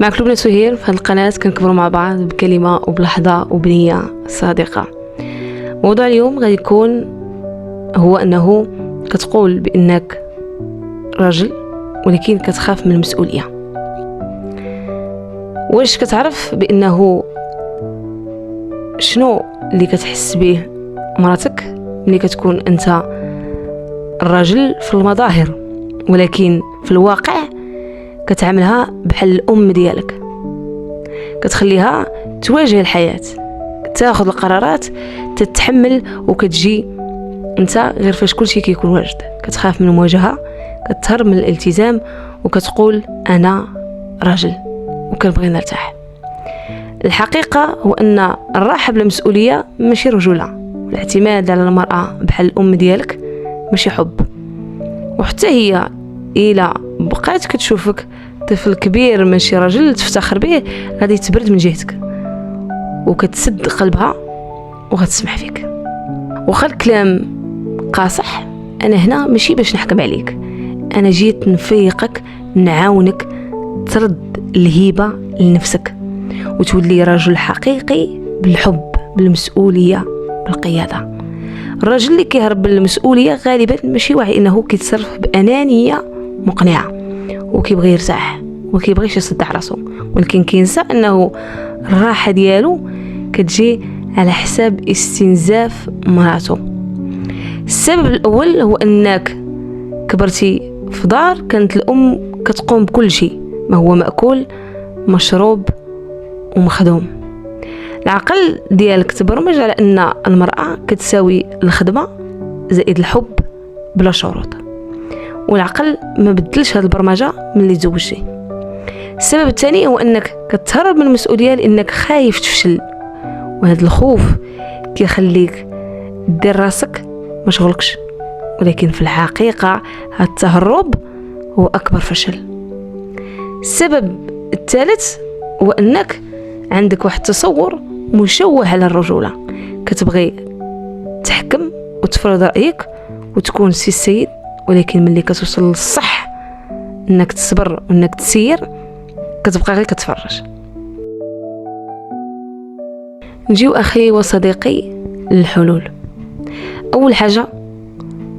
معك لبنى سهير في هذه القناة. كنكبروا مع بعض بكلمة وبلحظة وبنية صادقة. موضوع اليوم غادي يكون هو أنه كتقول بأنك راجل ولكن كتخاف من المسؤولية. واش كتعرف بأنه شنو اللي كتحس به مراتك ملي كتكون أنت الراجل في المظاهر، ولكن في الواقع كتعاملها بحال الأم ديالك، كتخليها تواجه الحياة، تاخذ القرارات، تتحمل، وكتجي انت غير فاش كلشي كيكون واجد. كتخاف من المواجهة، كتهرب من الالتزام، وكتقول أنا راجل وكنبغي نرتاح. الحقيقة هو أن الراحة بلا مسؤولية ماشي رجولة، الاعتماد على المرأة بحال الأم ديالك ماشي حب. وحتى هي إلا بقات كتشوفك طفل كبير ماشي راجل تفتخر به، غادي تبرد من جهتك وكتسد قلبها وغتسمح فيك. وخا الكلام قاصح، أنا هنا ماشي باش نحكم عليك، أنا جيت نفيقك، نعاونك ترد الهيبة لنفسك وتولي رجل حقيقي بالحب، بالمسؤولية، بالقيادة. الرجل اللي كيهرب من المسؤولية غالبا ماشي واعي انه كيتصرف بأنانية مقنعة وكيبغي يرتاح وكيبغيش يصدع راسو، ولكن كينسى انه الراحة ديالو كتجي على حساب استنزاف مراتو. السبب الاول هو انك كبرتي في دار كانت الام كتقوم بكل شيء ما هو مأكول مشروب ومخدوم. العقل ديالك تبرمج على ان المرأة كتساوي الخدمة زائد الحب بلا شروط، والعقل ما بدلش هذه البرمجة ملي تزوجتي. السبب الثاني هو انك كتهرب من المسؤولية لانك خايف تفشل، وهذا الخوف كيخليك دير راسك ما شغلكش، ولكن في الحقيقة هذا التهرب هو اكبر فشل. السبب الثالث هو انك عندك واحد التصور مشوه على الرجولة، كتبغي تحكم وتفرض رأيك وتكون سي السيد، ولكن ملي كتوصل للصح انك تصبر وانك تسير كتبقى غير كتفرج. نجيو اخي وصديقي للحلول. اول حاجة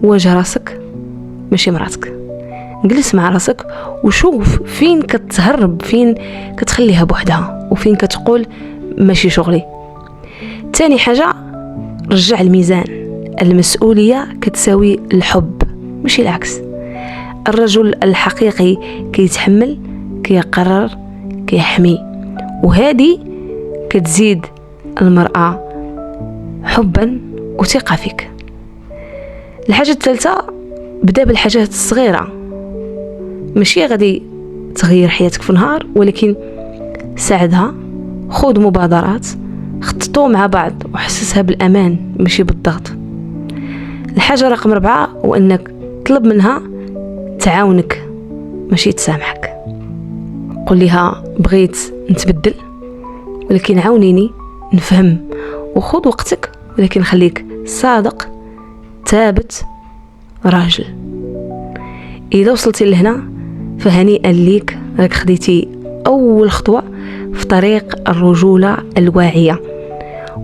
واجه راسك ماشي مراتك، جلس مع راسك وشوف فين كتهرب، فين كتخليها بوحدها، وفين كتقول ماشي شغلي. تاني حاجة رجع الميزان، المسؤولية كتساوي الحب ماشي العكس. الرجل الحقيقي كيتحمل، كيقرر، كيحمي، وهذه كتزيد المرأة حبا وثقة فيك. الحاجة الثالثة بدا بالحاجات الصغيرة، ماشي غادي تغير حياتك في نهار، ولكن ساعدها، خذ مبادرات، خططوا مع بعض وحسسها بالأمان ماشي بالضغط. الحاجة رقم 4 هو أنك طلب منها تعاونك ماشي تسامحك. قل لها بغيت نتبدل ولكن عاونيني نفهم، وخذ وقتك، ولكن خليك صادق ثابت راجل. إذا وصلتي لهنا فهنيئا ليك، راك خديتي أول خطوة في طريق الرجولة الواعية.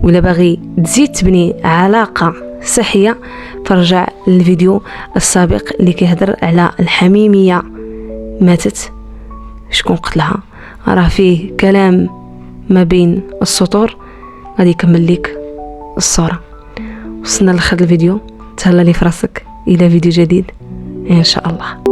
ولا باغي تزيد تبني علاقة صحية فرجع للفيديو السابق اللي كيهضر على الحميمية ماتت شكون قتلها، راه فيه كلام ما بين السطور غادي يكمل لك الصورة. وصلنا لآخر الفيديو، تهلا لي في راسك إلى فيديو جديد إن شاء الله.